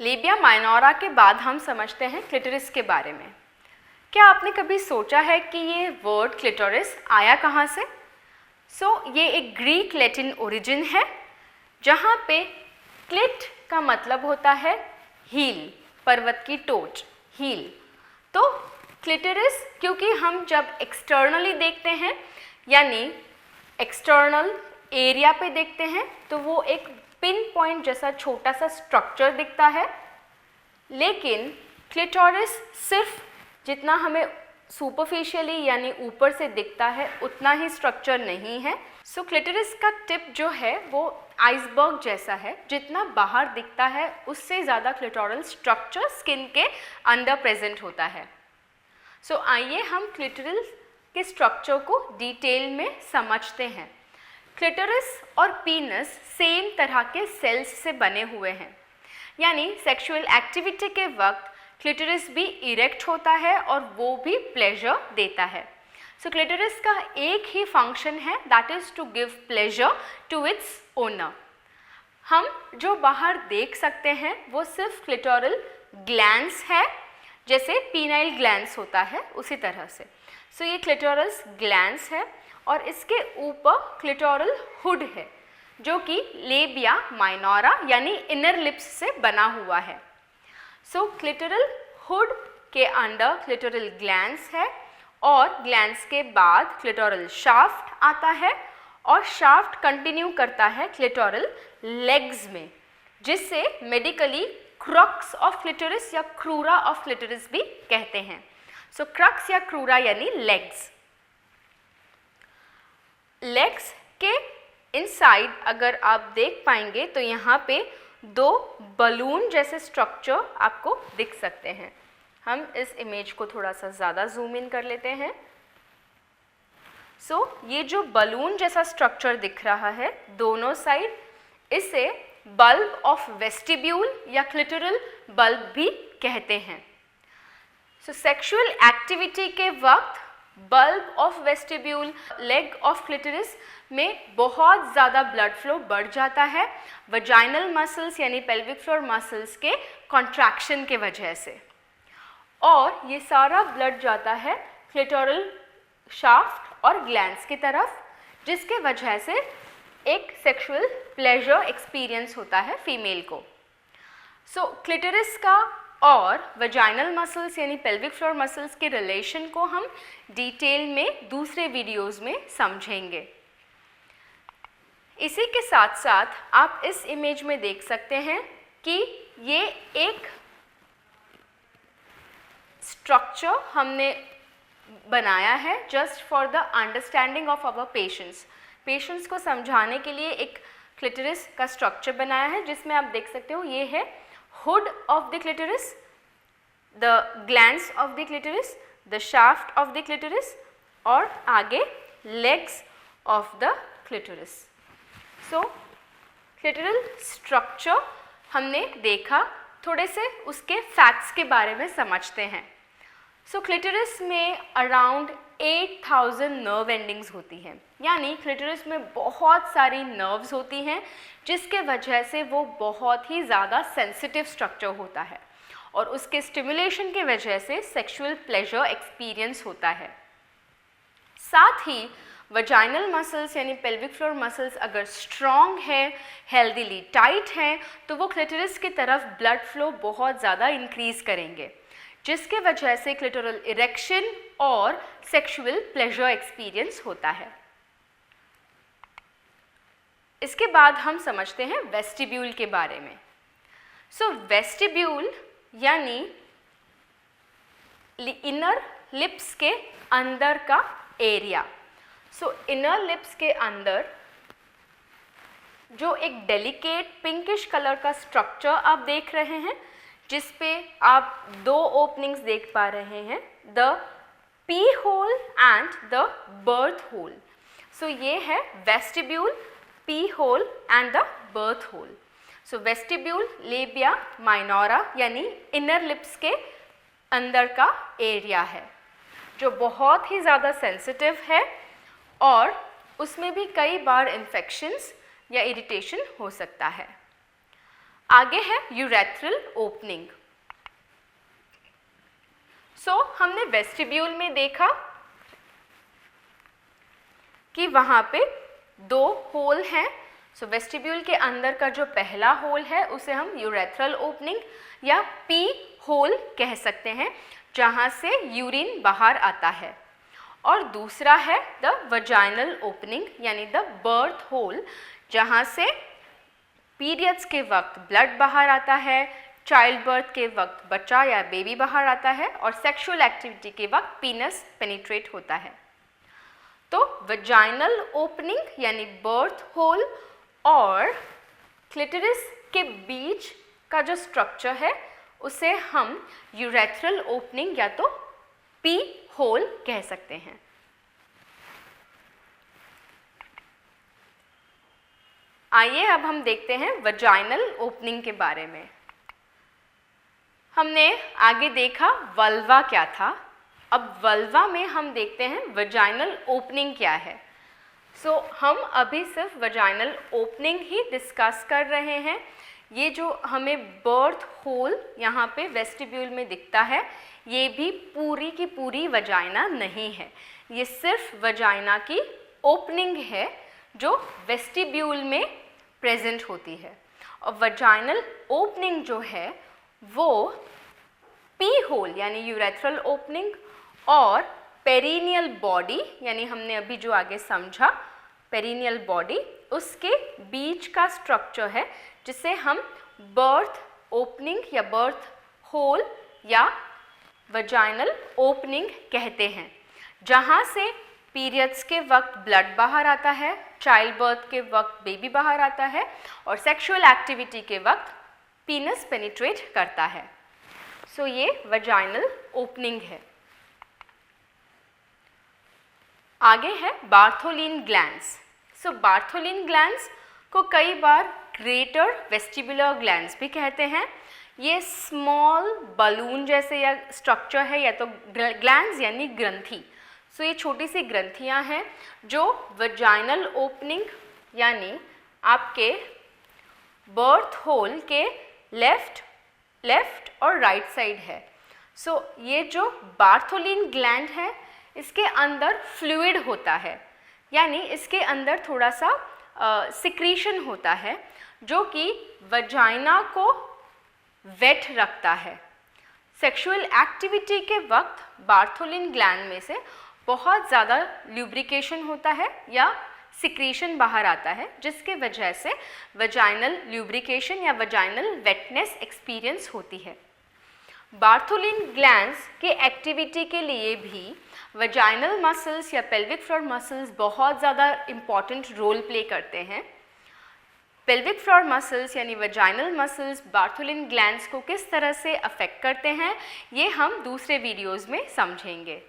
Labia minora के बाद हम समझते हैं क्लिटोरिस के बारे में। क्या आपने कभी सोचा है कि ये वर्ड क्लिटोरिस आया कहाँ से? ये एक ग्रीक लैटिन ओरिजिन है, जहाँ पे क्लिट का मतलब होता है हील, पर्वत की टोच, हील। तो क्लिटोरिस, क्योंकि हम जब एक्सटर्नली देखते हैं यानी एक्सटर्नल एरिया पे देखते हैं तो वो एक पिन पॉइंट जैसा छोटा सा स्ट्रक्चर दिखता है, लेकिन क्लिटोरिस सिर्फ जितना हमें सुपरफिशियली यानी ऊपर से दिखता है उतना ही स्ट्रक्चर नहीं है। क्लिटोरिस का टिप जो है वो आइसबर्ग जैसा है, जितना बाहर दिखता है उससे ज़्यादा क्लिटोरल स्ट्रक्चर स्किन के अंदर प्रेजेंट होता है। आइए हम क्लिटोरल के स्ट्रक्चर को डिटेल में समझते हैं। क्लिटोरिस और पीनस सेम तरह के सेल्स से बने हुए हैं, यानी सेक्सुअल एक्टिविटी के वक्त क्लिटोरिस भी इरेक्ट होता है और वो भी प्लेजर देता है। क्लिटोरिस का एक ही फंक्शन है, that is to give pleasure to its owner. हम जो बाहर देख सकते हैं वो सिर्फ क्लिटोरल ग्लैंड्स है, जैसे पीनाइल ग्लैंड्स होता है उसी तरह से। ये क्लिटोरस ग्लैंड्स है और इसके ऊपर क्लिटोरल हुड है जो कि लेबिया माइनोरा यानी इनर लिप्स से बना हुआ है। क्लिटोरल हुड के अंदर क्लिटोरल ग्लैंड्स है और ग्लैंड्स के बाद क्लिटोरल शाफ्ट आता है और शाफ्ट कंटिन्यू करता है क्लिटोरल लेग्स में, जिससे मेडिकली क्रक्स ऑफ क्लिटोरिस या क्रूरा ऑफ क्लिटोरिस भी कहते हैं। क्रक्स या क्रूरा यानी लेग्स। लेग्स के इनसाइड अगर आप देख पाएंगे तो यहाँ पे दो बलून जैसे स्ट्रक्चर आपको दिख सकते हैं। हम इस इमेज को थोड़ा सा ज़्यादा जूम इन कर लेते हैं। ये जो बलून जैसा स्ट्रक्चर दिख रहा है दोनों साइड, इसे बल्ब ऑफ वेस्टिब्यूल या क्लिटोरल बल्ब भी कहते हैं। सेक्सुअल एक्टिविटी के वक्त bulb of vestibule, leg of clitoris में बहुत ज़्यादा ब्लड फ्लो बढ़ जाता है वजाइनल मसल्स यानी पेल्विक फ्लोर मसल्स के कॉन्ट्रैक्शन के वजह से, और ये सारा ब्लड जाता है क्लिटोरल शाफ्ट और ग्लैंड्स की तरफ, जिसके वजह से एक सेक्सुअल प्लेजर एक्सपीरियंस होता है फीमेल को। क्लिटोरिस का और वजाइनल मसल्स यानी पेल्विक फ्लोर मसल्स के रिलेशन को हम डिटेल में दूसरे वीडियोस में समझेंगे। इसी के साथ साथ आप इस इमेज में देख सकते हैं कि ये एक स्ट्रक्चर हमने बनाया है just for the understanding of our patients को समझाने के लिए एक क्लिटोरिस का स्ट्रक्चर बनाया है, जिसमें आप देख सकते हो ये है hood of the clitoris, the glands of the clitoris, the shaft of the clitoris और आगे legs of the clitoris. Clitoral structure हमने देखा, थोड़े से उसके फैक्ट्स के बारे में समझते हैं। क्लिटोरिस में अराउंड 8000 नर्व एंडिंग्स होती हैं, यानी क्लिटोरिस में बहुत सारी नर्व्स होती हैं, जिसके वजह से वो बहुत ही ज़्यादा सेंसिटिव स्ट्रक्चर होता है और उसके स्टिमुलेशन के वजह से सेक्सुअल प्लेजर एक्सपीरियंस होता है। साथ ही वजाइनल मसल्स यानी पेल्विक फ्लोर मसल्स अगर स्ट्रॉन्ग है, हेल्दीली टाइट हैं, तो वो क्लिटोरिस की तरफ ब्लड फ्लो बहुत ज़्यादा इंक्रीज़ करेंगे, जिसके वजह से क्लिटोरल इरेक्शन और सेक्सुअल प्लेजर एक्सपीरियंस होता है। इसके बाद हम समझते हैं वेस्टिब्यूल के बारे में। वेस्टिब्यूल यानी इनर लिप्स के अंदर का एरिया। इनर लिप्स के अंदर जो एक डेलिकेट पिंकिश कलर का स्ट्रक्चर आप देख रहे हैं, जिस पे आप दो ओपनिंग्स देख पा रहे हैं, the pee hole and the birth hole. ये है vestibule, pee hole and the birth hole. Vestibule labia minora यानी इनर लिप्स के अंदर का एरिया है, जो बहुत ही ज़्यादा सेंसिटिव है और उसमें भी कई बार इन्फेक्शंस या इरिटेशन हो सकता है। आगे है यूरेथ्रल ओपनिंग। हमने वेस्टिब्यूल में देखा कि वहाँ पे 2 होल हैं। वेस्टिब्यूल के अंदर का जो पहला होल है उसे हम यूरेथ्रल ओपनिंग या पी होल कह सकते हैं, जहाँ से यूरिन बाहर आता है। और दूसरा है द वजाइनल ओपनिंग यानी द बर्थ होल, जहाँ से पीरियड्स के वक्त ब्लड बाहर आता है, चाइल्ड बर्थ के वक्त बच्चा या बेबी बाहर आता है और सेक्सुअल एक्टिविटी के वक्त पीनस पेनिट्रेट होता है। तो वजाइनल ओपनिंग यानी बर्थ होल और क्लिटोरिस के बीच का जो स्ट्रक्चर है उसे हम यूरेथ्रल ओपनिंग या तो पी होल कह सकते हैं। आइए अब हम देखते हैं वजाइनल ओपनिंग के बारे में। हमने आगे देखा वल्वा क्या था, अब वल्वा में हम देखते हैं वजाइनल ओपनिंग क्या है। हम अभी सिर्फ वजाइनल ओपनिंग ही डिस्कस कर रहे हैं। ये जो हमें बर्थ होल यहाँ पे वेस्टिब्यूल में दिखता है, ये भी पूरी की पूरी वजाइना नहीं है, ये सिर्फ वजाइना की ओपनिंग है जो वेस्टिब्यूल में प्रेजेंट होती है। और वजाइनल ओपनिंग जो है वो पी होल यानी यूरेथ्रल ओपनिंग और पेरिनियल बॉडी यानी हमने अभी जो आगे समझा पेरिनियल बॉडी, उसके बीच का स्ट्रक्चर है जिसे हम बर्थ ओपनिंग या बर्थ होल या वजाइनल ओपनिंग कहते हैं, जहाँ से पीरियड्स के वक्त ब्लड बाहर आता है, चाइल्ड बर्थ के वक्त बेबी बाहर आता है और सेक्सुअल एक्टिविटी के वक्त पीनस पेनिट्रेट करता है। ये वजाइनल ओपनिंग है। आगे है बार्थोलिन ग्लैंड्स। बार्थोलिन ग्लैंड्स को कई बार ग्रेटर वेस्टिबुलर ग्लैंड्स भी कहते हैं। ये स्मॉल बलून जैसे या स्ट्रक्चर है या तो ग्लैंड्स यानी ग्रंथि। ये छोटी सी ग्रंथियां हैं जो वजाइनल ओपनिंग यानी आपके बर्थ होल के लेफ्ट और राइट साइड है। ये जो बार्थोलिन ग्लैंड है इसके अंदर फ्लूइड होता है, यानी इसके अंदर थोड़ा सा सिक्रीशन होता है जो कि वजाइना को वेट रखता है। सेक्सुअल एक्टिविटी के वक्त बार्थोलिन ग्लैंड में से बहुत ज़्यादा ल्यूब्रिकेशन होता है या सिक्रीशन बाहर आता है, जिसके वजह से वजाइनल ल्यूब्रिकेशन या वजाइनल वेटनेस एक्सपीरियंस होती है। बार्थोलिन ग्लैंड्स के एक्टिविटी के लिए भी वजाइनल मसल्स या पेल्विक फ्लोर मसल्स बहुत ज़्यादा इम्पॉर्टेंट रोल प्ले करते हैं। पेल्विक फ्लोर मसल्स यानी वजाइनल मसल्स बार्थोलिन ग्लैंड्स को किस तरह से अफेक्ट करते हैं ये हम दूसरे वीडियोज़ में समझेंगे।